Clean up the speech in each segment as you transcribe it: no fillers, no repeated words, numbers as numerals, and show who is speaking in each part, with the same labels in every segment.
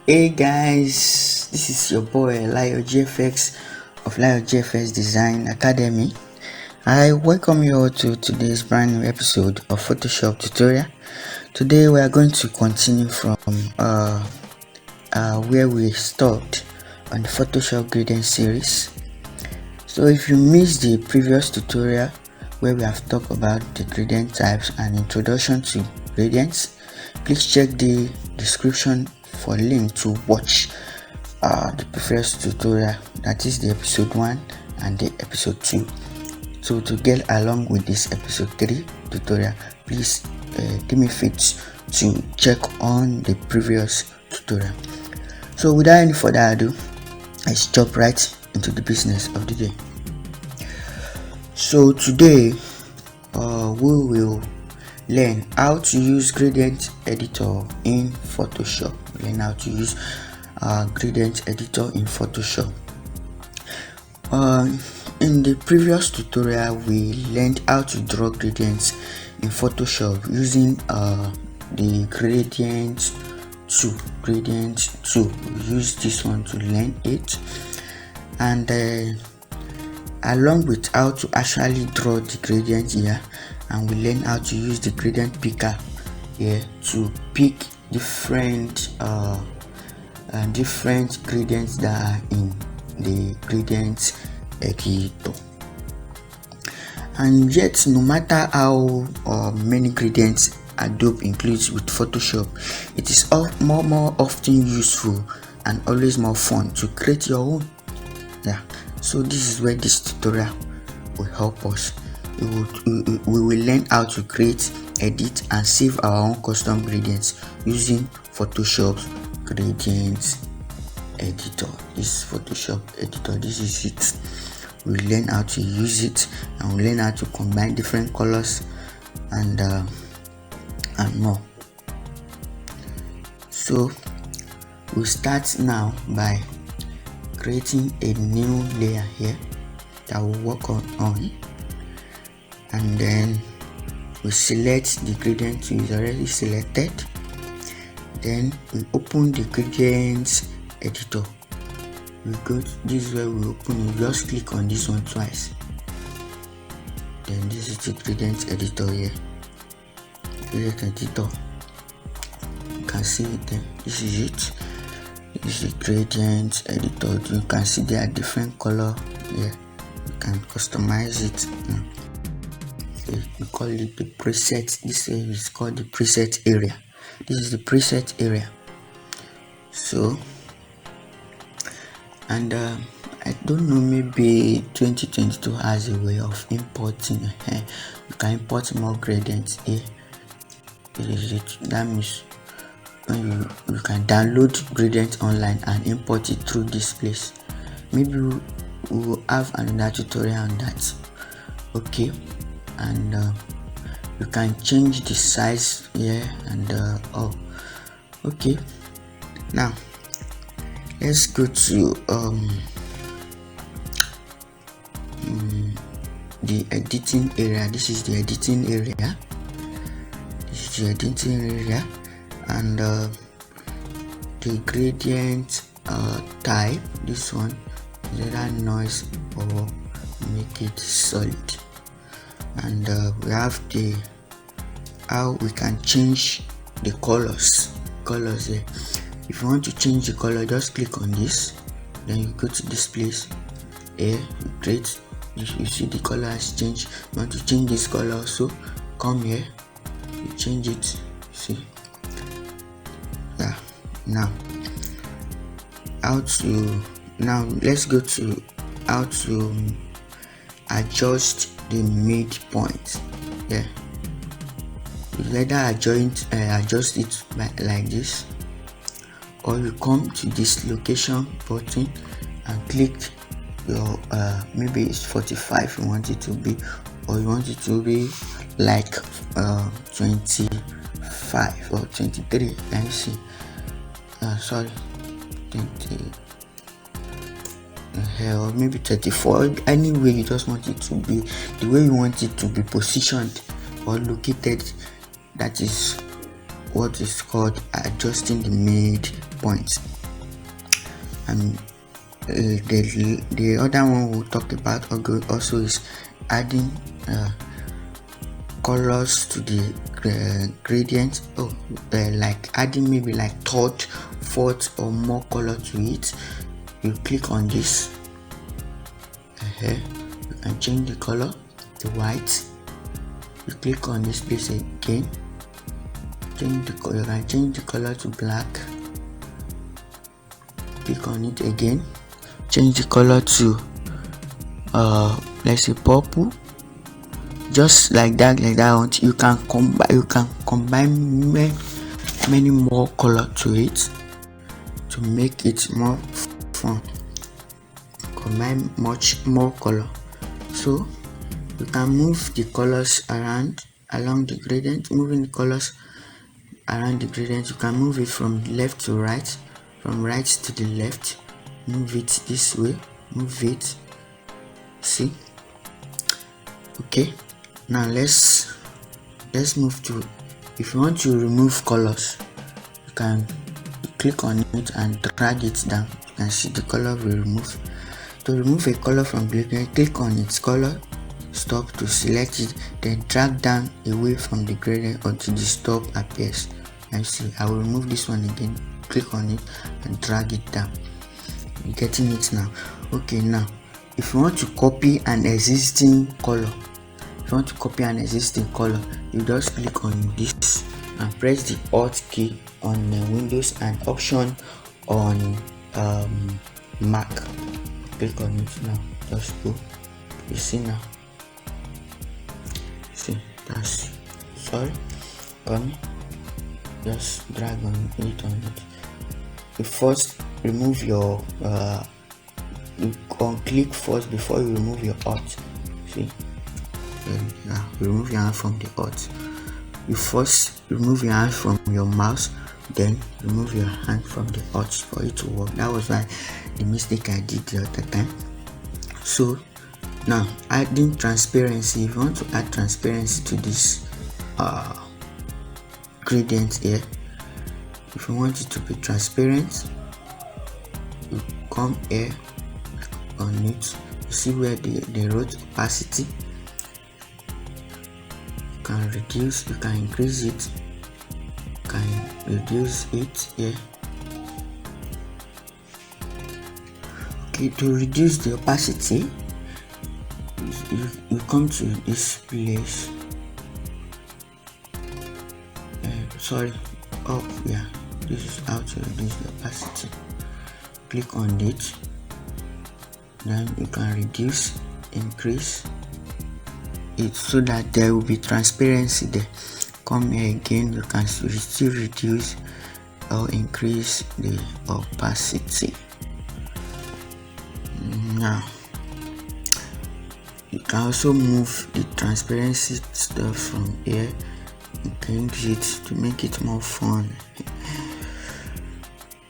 Speaker 1: Hey guys, this is your boy Lio GFX of Lio GFX Design Academy. I welcome you all to today's brand new episode of Photoshop Tutorial. Today we are going to continue from where we stopped on the Photoshop gradient series. So if you missed the previous tutorial where we have talked about the gradient types and introduction to gradients, please check the description for a link to watch the previous tutorial, that is the episode 1 and the episode 2. So to get along with this episode 3 tutorial, please give me fit to check on the previous tutorial. So without any further ado, let's jump right into the business of the day. So today we will learn how to use gradient editor in Photoshop. Gradient editor in Photoshop. In the previous tutorial, we learned how to draw gradients in Photoshop using the gradient tool. We use this one to learn it, and along with how to actually draw the gradient here, and we learn how to use the gradient picker here to pick different gradients that are in the gradient editor. And yet, no matter how many gradients Adobe includes with Photoshop, it is more often useful and always more fun to create your own. So this is where this tutorial will help us. We will learn how to create, edit and save our own custom gradients using Photoshop's gradient editor. This Photoshop editor, this is it. We learn how to use it, and we learn how to combine different colors and more. So we'll start now by creating a new layer here that we'll work on, and then we select the gradient tool. Is already selected. Then we open the gradient editor. We go to this is where we open it. Just click on this one twice. Then this is the gradient editor here. Gradient editor. You can see it there. This is it. This is the gradient editor. You can see there are different color here. You can customize it now. We call it the preset. This is called the preset area. This is the preset area. So, and I don't know, maybe 2022 has a way of importing. You can import more gradients here. That means when you can download gradients online and import it through this place. Maybe we will have another tutorial on that. Okay, and you can change the size here and okay. Now let's go to the editing area. This is the editing area. And the gradient type, this one is either noise or make it solid. And we have the how we can change the colors here. If you want to change the color, just click on this, then you go to this place here, you create. You see the color has changed. You want to change this color also, come here, you change it. See, now let's go to how to adjust the midpoint. You either adjust it like this, or you come to this location button and click your maybe it's 45 you want it to be, or you want it to be like 25 or 23. Let me see. Sorry, 20 or maybe 34. Anyway, you just want it to be the way you want it to be positioned or located. That is what is called adjusting the midpoint. And the other one we'll talk about also is adding colors to the gradient. Like adding maybe like third, fourth or more color to it. You click on this you can change the color to white. You click on this place again, change the color. You can change the color to black. Click on it again, change the color to let's say purple. Just like that. You can combine many more color to it to make it more fun. Combine much more color, so you can move the colors along the gradient. Moving the colors around the gradient, you can move it from left to right, from right to the left. Move it this way, move it. See? Okay, now let's move to, if you want to remove colors, you can click on it and drag it down. You can see the color will remove. To remove a color from gradient, click on its color, stop to select it, then drag down away from the gradient until the stop appears. And see, I will remove this one again, click on it and drag it down. You're getting it now. Okay, now if you want to copy an existing color, you just click on this and press the Alt key on Windows and Option on Mac. Click on it now, just go. You see now, see, that's sorry, just drag on it. You first remove your you click first before you remove your Alt. See, now remove your hand from the Alt. You first remove your hand from your mouse, then remove your hand from the Alt for it to work. That was why the mistake I did the other time. So now adding transparency. If you want to add transparency to this gradient here, if you want it to be transparent, you come here on it. You see where they wrote opacity. You can reduce, you can increase it, you can reduce it here. Okay, to reduce the opacity, you come to this place. This is how to reduce the opacity. Click on it, then you can reduce, increase it so that there will be transparency there. Come here again, you can still reduce or increase the opacity. Now you can also move the transparency stuff from here. You can use it to make it more fun.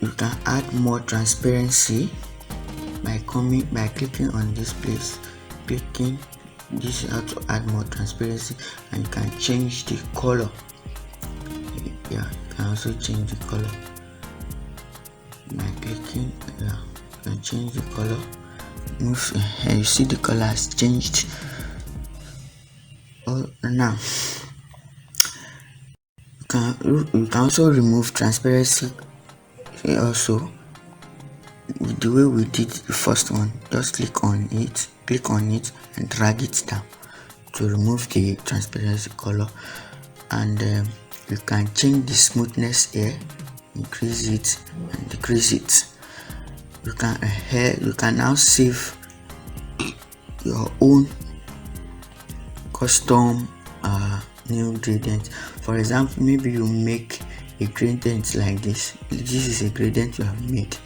Speaker 1: You can add more transparency by clicking on this place. Clicking this is how to add more transparency, and you can change the color. You can also change the color by clicking. You can change the color. Move, you see the color has changed. Now you can also remove transparency also with the way we did the first one. Just click on it and drag it down to remove the transparency color. And you can change the smoothness here, increase it and decrease it. You can now save your own custom new gradient. For example, maybe you make a gradient like this. This is a gradient you have made.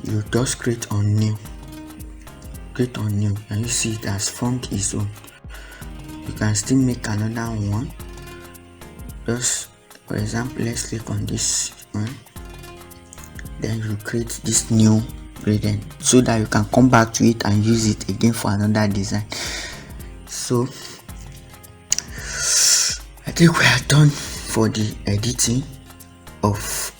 Speaker 1: You just create on new, and you see it has formed its own. You can still make another one. Just for example, let's click on this one, then you create this new gradient so that you can come back to it and use it again for another design. So I think we are done for the editing of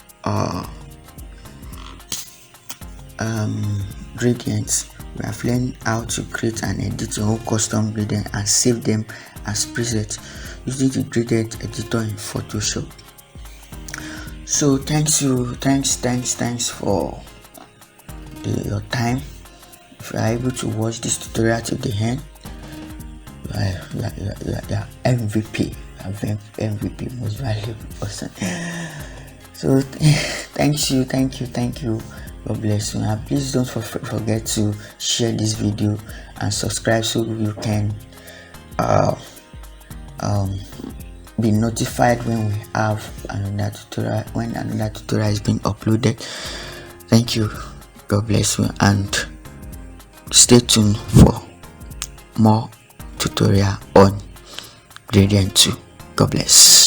Speaker 1: gradients. We have learned how to create and edit your own custom gradient and save them as presets using the gradient editor in Photoshop. So thanks for your time. If you are able to watch this tutorial to the end, you are MVP. MVP, most valuable person. So thank you. God bless you. And please don't forget to share this video and subscribe so you can be notified when we have another tutorial, when another tutorial is being uploaded. Thank you. God bless you, and stay tuned for more tutorial on Gradient 2. God bless.